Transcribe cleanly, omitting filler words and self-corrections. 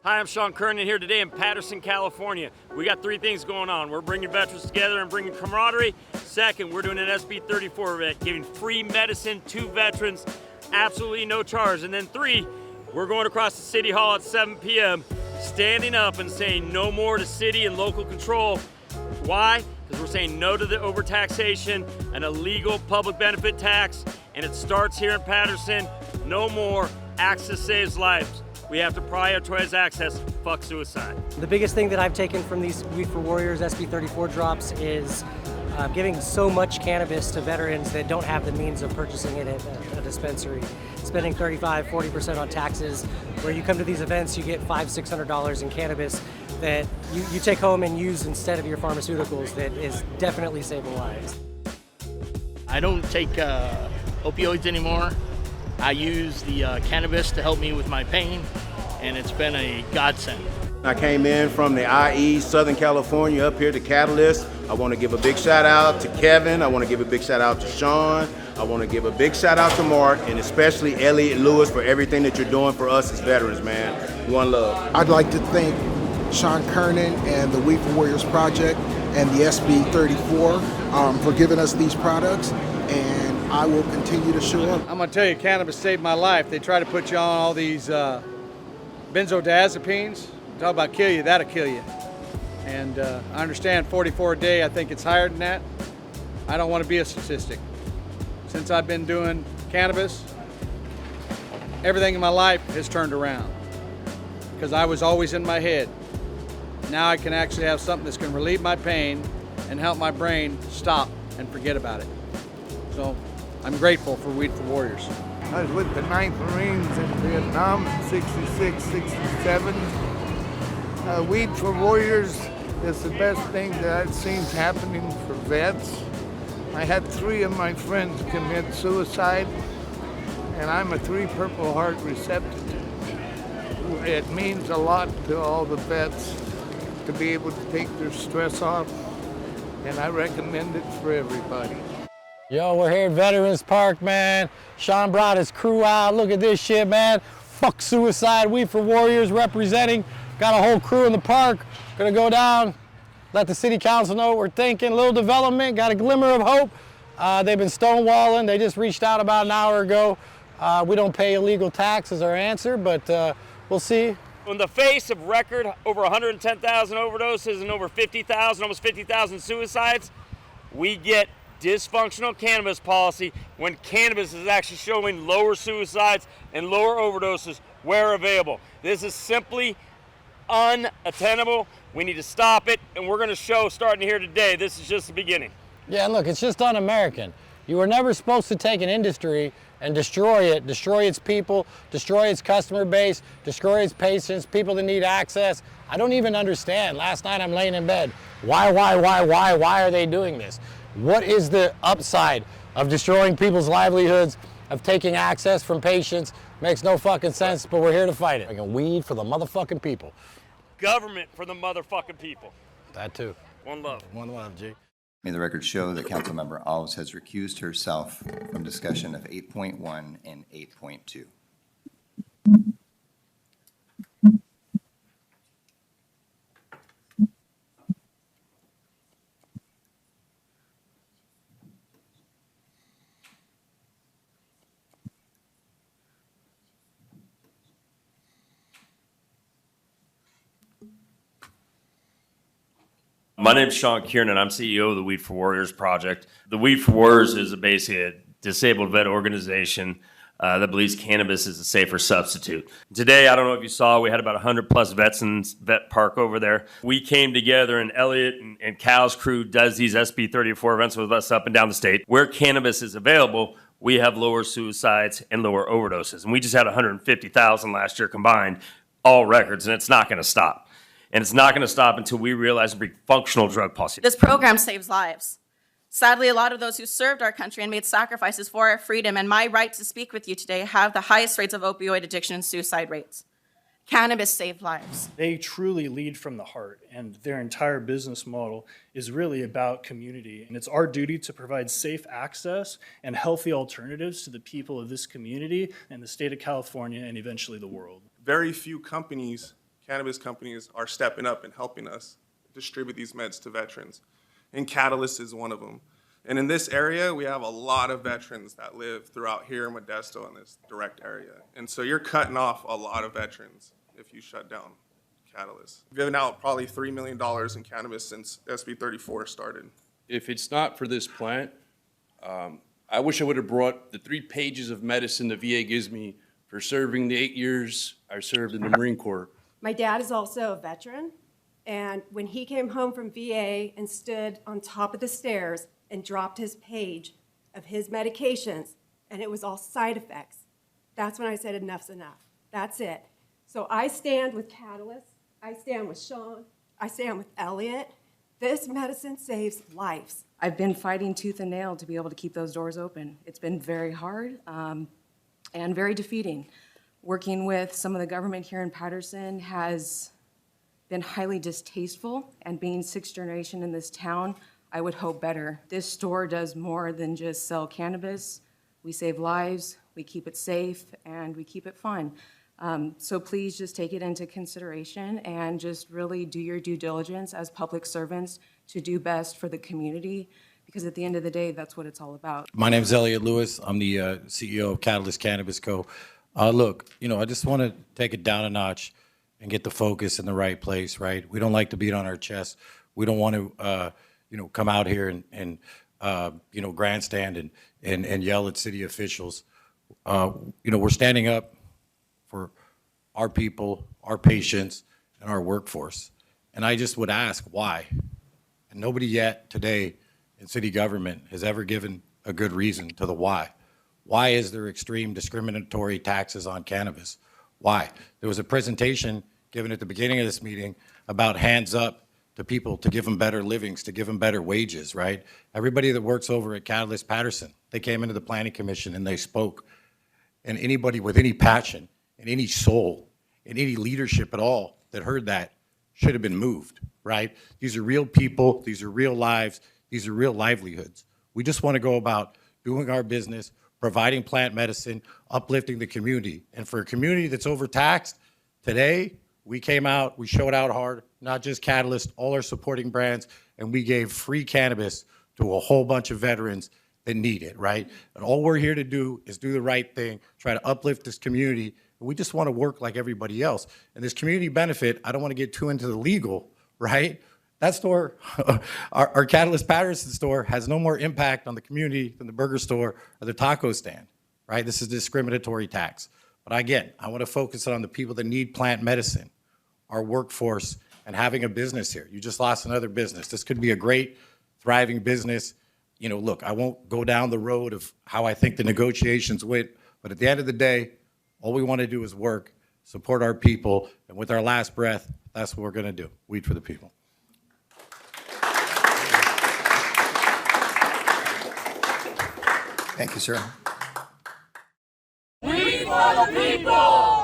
Hi, I'm Sean Kernan here today in Patterson, California. We got three things going on. We're bringing veterans together and bringing camaraderie. Second, we're doing an SB 34 event, giving free medicine to veterans, absolutely no charge. And then three, we're going across the City Hall at 7 p.m., standing up and saying no more to city and local control. Why? Because we're saying no to the overtaxation, an illegal public benefit tax, and it starts here in Patterson. No more. Access saves lives. We have to prioritize access. Fuck suicide. The biggest thing that I've taken from these Weed for Warriors SB 34 drops is giving so much cannabis to veterans that don't have the means of purchasing it at a dispensary. Spending 35–40% on taxes, where you come to these events, you get $500–600 in cannabis that you take home and use instead of your pharmaceuticals. That is definitely saving lives. I don't take opioids anymore. I use the cannabis to help me with my pain, and it's been a godsend. I came in from the IE, Southern California, up here to Catalyst. I want to give a big shout out to Kevin. I want to give a big shout out to Sean. I want to give a big shout out to Mark, and especially Elliot Lewis for everything that you're doing for us as veterans, man. One love. I'd like to thank Sean Kernan and the Weed for Warriors Project and the SB 34 for giving us these products, and I will continue to show up. I'm gonna tell you, cannabis saved my life. They try to put you on all these benzodiazepines. Talk about kill you, that'll kill you. And I understand 44 a day, I think it's higher than that. I don't want to be a statistic. Since I've been doing cannabis, everything in my life has turned around. Because I was always in my head. Now I can actually have something that's gonna relieve my pain and help my brain stop and forget about it. So I'm grateful for Weed for Warriors. I was with the 9th Marines in Vietnam in 66, 67. Weed for Warriors is the best thing that I've seen happening for vets. I had 3 of my friends commit suicide, and I'm a 3 Purple Heart recipient. It means a lot to all the vets to be able to take their stress off, and I recommend it for everybody. Yo, we're here at Veterans Park, man. Sean brought his crew out. Look at this shit, man. Fuck suicide. Weed for Warriors representing. Got a whole crew in the park. Gonna go down, let the city council know what we're thinking. A little development, got a glimmer of hope. They've been stonewalling. They just reached out about an hour ago. We don't pay illegal tax is our answer, but we'll see. In the face of record over 110,000 overdoses and over 50,000, almost 50,000 suicides, we get dysfunctional cannabis policy when cannabis is actually showing lower suicides and lower overdoses where available. This is simply unattainable. We need to stop it, and we're going to show starting here today. This is just the beginning. Yeah, look, it's just un-American. You were never supposed to take an industry and destroy it, destroy its people, destroy its customer base, destroy its patients, people that need access. I don't even understand. Last night I'm laying in bed. Why are they doing this? What is the upside of destroying people's livelihoods, of taking access from patients? Makes no fucking sense, but we're here to fight it. Like a weed for the motherfucking people. Government for the motherfucking people. That too. One love. One love, G. May the record show that Councilmember Alves has recused herself from discussion of 8.1 and 8.2. My name is Sean Kiernan. I'm CEO of the Weed for Warriors Project. The Weed for Warriors is basically a disabled vet organization that believes cannabis is a safer substitute. Today, I don't know if you saw, we had about 100 plus vets in Vet Park over there. We came together, and Elliot and Cal's crew does these SB 34 events with us up and down the state. Where cannabis is available, we have lower suicides and lower overdoses. And we just had 150,000 last year combined, all records, and it's not going to stop. And it's not going to stop until we realize and bring functional drug policy. This program saves lives. Sadly, a lot of those who served our country and made sacrifices for our freedom and my right to speak with you today have the highest rates of opioid addiction and suicide rates. Cannabis saved lives. They truly lead from the heart, and their entire business model is really about community. And it's our duty to provide safe access and healthy alternatives to the people of this community and the state of California and eventually the world. Very few companies cannabis companies are stepping up and helping us distribute these meds to veterans. And Catalyst is one of them. And in this area, we have a lot of veterans that live throughout here in Modesto in this direct area. And so you're cutting off a lot of veterans if you shut down Catalyst. We've given out probably $3 million in cannabis since SB 34 started. If it's not for this plant, I wish I would have brought the 3 pages of medicine the VA gives me for serving the 8 years I served in the Marine Corps. My dad is also a veteran, and when he came home from VA and stood on top of the stairs and dropped his page of his medications, and it was all side effects, that's when I said enough's enough. That's it. So I stand with Catalyst, I stand with Sean, I stand with Elliot. This medicine saves lives. I've been fighting tooth and nail to be able to keep those doors open. It's been very hard and very defeating. Working with some of the government here in Patterson has been highly distasteful, and being 6th generation in this town, I would hope better. This store does more than just sell cannabis. We save lives, we keep it safe, and we keep it fun. So please just take it into consideration and just really do your due diligence as public servants to do best for the community, because at the end of the day, that's what it's all about. My name is Elliot Lewis. I'm the CEO of Catalyst Cannabis Co. Look, I just want to take it down a notch and get the focus in the right place, right? We don't like to beat on our chest. We don't want to, come out here and grandstand and yell at city officials. We're standing up for our people, our patients, and our workforce. And I just would ask why. And nobody yet today in city government has ever given a good reason to the why. Why is there extreme discriminatory taxes on cannabis? Why? There was a presentation given at the beginning of this meeting about hands up to people to give them better livings, to give them better wages, right? Everybody that works over at Catalyst Patterson, they came into the Planning Commission and they spoke. And anybody with any passion and any soul and any leadership at all that heard that should have been moved, right? These are real people, these are real lives, these are real livelihoods. We just want to go about doing our business, providing plant medicine, uplifting the community. And for a community that's overtaxed, today we came out, we showed out hard, not just Catalyst, all our supporting brands, and we gave free cannabis to a whole bunch of veterans that need it, right? And all we're here to do is do the right thing, try to uplift this community. And we just want to work like everybody else. And this community benefit, I don't want to get too into the legal, right? That store, our Catalyst Patterson store, has no more impact on the community than the burger store or the taco stand, right? This is discriminatory tax. But again, I want to focus on the people that need plant medicine, our workforce, and having a business here. You just lost another business. This could be a great, thriving business. Look, I won't go down the road of how I think the negotiations went, but at the end of the day, all we want to do is work, support our people, and with our last breath, that's what we're going to do, weed for the people. Thank you, sir. We for the people!